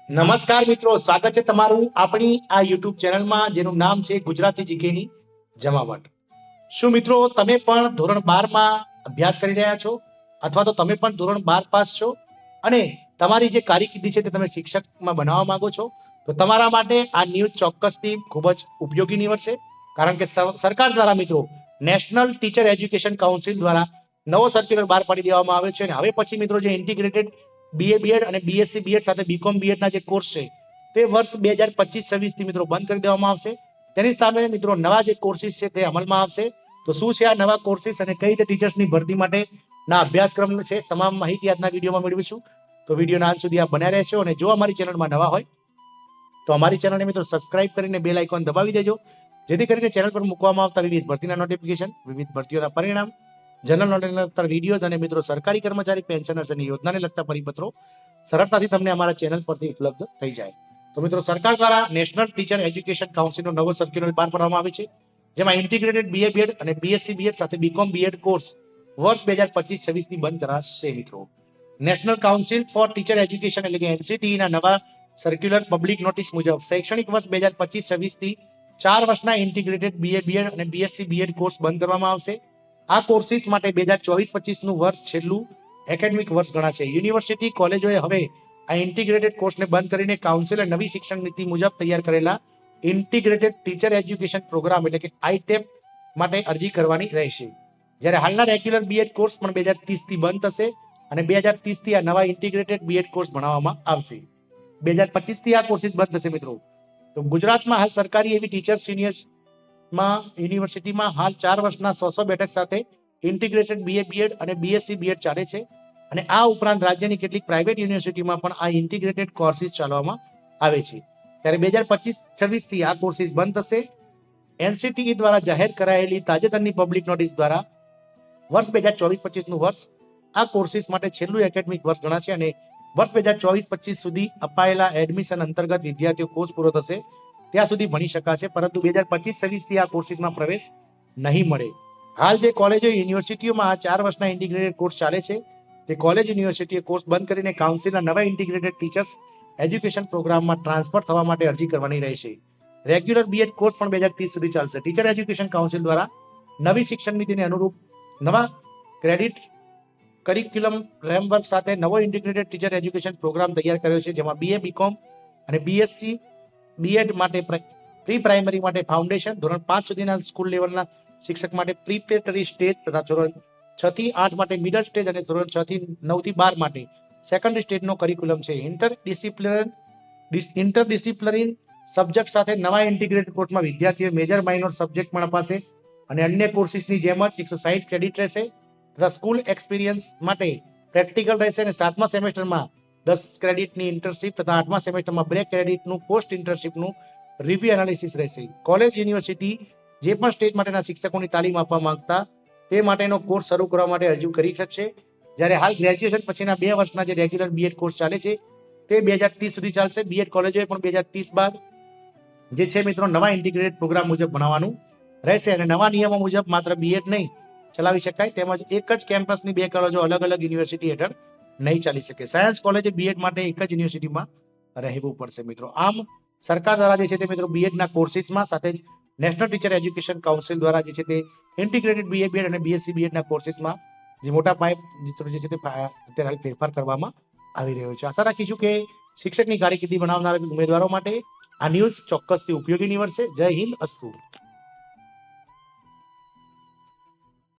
નમસ્કાર મિત્રો, સ્વાગત છે તમારું આપણી આ યુટ્યુબ ચેનલમાં જેનું નામ છે ગુજરાતી જીકેની જમાવટ. શું મિત્રો તમે પણ ધોરણ 12 માં અભ્યાસ કરી રહ્યા છો અથવા તો તમે પણ ધોરણ 12 પાસ છો અને તમારી જે કારકિર્દી છે તે તમે શિક્ષકમાં બનાવવા માંગો છો તો તમારા માટે આ ન્યૂઝ ચોક્કસથી ખૂબ જ ઉપયોગી નીવડશે. કારણ કે સરકાર દ્વારા મિત્રો નેશનલ ટીચર એજ્યુકેશન કાઉન્સિલ દ્વારા નવો સર્ક્યુલર બહાર પાડી દેવામાં આવ્યો છે અને હવે પછી મિત્રો જે ઇન્ટિગ્રેટેડ બીએ બીએડ અને બીએસસી બીએડ સાથે બીકોમ બીએડના જે કોર્સ છે તે વર્ષ 2025-26 થી મિત્રો બંધ કરી દેવામાં આવશે. તેની સામે મિત્રો નવા જે કોર્સિસ છે તે અમલમાં આવશે. તો શું છે આ નવા કોર્સિસ અને કઈ રીતે ટીચર્સની ભરતી માટેના અભ્યાસક્રમ છે, તમામ માહિતી આજના વિડીયોમાં મેળવીશું. તો વિડીયોના અંત સુધી આપ બન્યા રહેશો અને જો અમારી ચેનલમાં નવા હોય તો અમારી ચેનલને મિત્રો સબસ્ક્રાઇબ કરીને બેલ આઇકોન દબાવી દેજો, જેથી કરીને ચેનલ પર મૂકવામાં આવતા વિવિધ ભરતીના નોટિફિકેશન, વિવિધ ભરતીઓના પરિણામ, જનરલ નોલેજને લગતા વિડીયોઝ અને મિત્રો સરકારી કર્મચારી પેન્શનર્સ અને યોજનાને લગતા પરિપત્રો સરળતાથી તમને અમારા ચેનલ પરથી ઉપલબ્ધ થઈ જાય. તો મિત્રો સરકાર દ્વારા નેશનલ ટીચર એજ્યુકેશન કાઉન્સિલનો નવો સર્ક્યુલર બહાર પાડવામાં આવે છે, જેમાં ઇન્ટિગ્રેટેડ બીએ બીએડ અને બીએસસી બીએડ સાથે બીકોમ બીએડ કોર્સ વર્ષ 2025-26 થી બંધ કરાશે. મિત્રો national council four teacher education એટલે કે એનસીટીઈ ના નવા સર્ક્યુલર પબ્લિક નોટિસ મુજબ શૈક્ષણિક વર્ષ 2025-26 થી 4 વર્ષના ઇન્ટિગ્રેટેડ બીએ બીએડ અને બીએસસી બીએડ કોર્સ બંધ કરવામાં આવશે. આ કોર્સિસ માટે 2024-25 નું વર્ષ છેલ્લું એકેડમિક વર્ષ ગણાશે. યુનિવર્સિટી કોલેજોએ હવે આ ઇન્ટિગ્રેટેડ કોર્સને બંધ કરીને કાઉન્સિલે નવી શિક્ષણ નીતિ મુજબ તૈયાર કરેલા ઇન્ટિગ્રેટેડ ટીચર એજ્યુકેશન પ્રોગ્રામ એટલે કે આઈટેપ માટે અરજી કરવાની રહેશે. જ્યારે હાલના રેગ્યુલર બીએડ કોર્સ પણ 2030 થી બંધ થશે અને 2030 થી આ નવા ઇન્ટિગ્રેટેડ બીએડ કોર્સ ભણાવવામાં આવશે. 2025 થી આ કોર્સિસ બંધ થશે. મિત્રો તો ગુજરાતમાં હાલ સરકારી એવી ટીચર સિનિયર યુનિવર્સિટીમાં હાલ 4 વર્ષના 100 બેઠક સાથે ઇન્ટિગ્રેટેડ બીએ બીએડ અને બીએસસી બીએડ ચાલે છે અને આ ઉપરાંત રાજ્યની કેટલીક પ્રાઇવેટ યુનિવર્સિટીમાં પણ આ ઇન્ટિગ્રેટેડ કોર્સિસ ચાલવામાં આવે છે. ત્યારે 2025-26 થી આ કોર્સિસ બંધ થશે. એનસીટીઈ દ્વારા જાહેર કરાયેલી તાજેતરની પબ્લિક નોટિસ દ્વારા વર્ષ 2024-25 નું વર્ષ આ કોર્સિસ માટે છેલ્લું એકેડમિક વર્ષ ગણાશે અને વર્ષ 2024-25 સુધી અપાયેલા એડમિશન અંતર્ગત વિદ્યાર્થીઓ કોર્સ પૂરો થશે ત્યાં સુધી ભણી શકાશે, પરંતુ 2025-26 થી આ કોર્સિસમાં પ્રવેશ નહીં મળે. હાલ જે કોલેજો યુનિવર્સિટીઓમાં આ 4 વર્ષના ઇન્ટિગ્રેટેડ કોર્સ ચાલે છે તે કોલેજ યુનિવર્સિટીએ કોર્સ બંધ કરીને કાઉન્સિલના નવા ઇન્ટિગ્રેટેડ ટીચર્સ એજ્યુકેશન પ્રોગ્રામમાં ટ્રાન્સફર થવા માટે અરજી કરવાની રહેશે. રેગ્યુલર બીએડ કોર્સ પણ 2030 સુધી ચાલશે. ટીચર એજ્યુકેશન કાઉન્સિલ દ્વારા નવી શિક્ષણ નીતિને અનુરૂપ નવા ક્રેડિટ કરિક્યુલમ ફ્રેમવર્ક સાથે નવો ઇન્ટિગ્રેટેડ ટીચર એજ્યુકેશન પ્રોગ્રામ તૈયાર કર્યો છે, જેમાં બીએ બીકોમ અને બીએસસી બીએડ માટે પ્રી પ્રાઇમરી માટે ફાઉન્ડેશન, ધોરણ 5 સુધીના સ્કૂલ લેવલના શિક્ષક માટે પ્રિપેરેટરી સ્ટેજ તથા ધોરણ 6 થી 8 માટે મિડલ સ્ટેજ અને ધોરણ 6 થી 9 થી 12 માટે સેકન્ડરી સ્ટેજનો કરિક્યુલમ છે. ઇન્ટરડિસિપ્લિનરી સબ્જેક્ટ સાથે નવા ઇન્ટિગ્રેટેડ કોર્સમાં વિદ્યાર્થીઓ મેજર માઇનોર સબ્જેક્ટ પણ અપાશે અને અન્ય કોર્સિસની જેમ જ 160 ક્રેડિટ રહેશે તથા સ્કૂલ એક્સપિરિયન્સ માટે પ્રેક્ટિકલ રહેશે અને 7મા સેમેસ્ટરમાં 10 ક્રેડિટની ઇન્ટર્નશિપ તથા 8મા સેમેસ્ટરમાં 2 ક્રેડિટનું પોસ્ટ ઇન્ટર્નશિપનું રિવ્યુ એનાલિસિસ રહેશે. કોલેજ યુનિવર્સિટી જે પણ સ્ટેજ માટેના શિક્ષકોની તાલીમ આપવા માંગતા તે માટેનો કોર્સ શરૂ કરવા માટે અરજી કરી શકશે. જ્યારે હાલ ગ્રેજ્યુએશન પછીના 2 વર્ષના જે રેગ્યુલર બીએડ કોર્સ ચાલે છે તે 2030 સુધી ચાલશે. બીએડ કોલેજોએ પણ 2030 બાદ જે છે મિત્રો નવા ઇન્ટિગ્રેટેડ પ્રોગ્રામ મુજબ ભણાવવાનું રહેશે અને નવા નિયમો મુજબ માત્ર બીએડ નહીં ચલાવી શકાય, તેમજ એક જ કેમ્પસની 2 કોલેજો અલગ અલગ યુનિવર્સિટી હેઠળ નહીં ચાલી શકે. સાયન્સ કોલેજે બીએડ માટે એક જ યુનિવર્સિટીમાં રહેવું પડશે. મિત્રો આમ સરકાર દ્વારા જે છે તે મિત્રો બીએડના કોર્સિસમાં સાથે જ નેશનલ ટીચર એજ્યુકેશન કાઉન્સિલ દ્વારા જે છે તે ઇન્ટિગ્રેટેડ બીએ બીએડ અને બીએસસી બીએડના કોર્સિસમાં જે મોટા પાયે મિત્રો જે છે તે અત્યારે હાલ ફેરફાર કરવામાં આવી રહ્યો છે. આશા રાખીશું કે શિક્ષકની કારકિર્દી બનાવનારા ઉમેદવારો માટે આ ન્યૂઝ ચોક્કસથી ઉપયોગી નીવડશે. જય હિન્દ, અસ્તુ.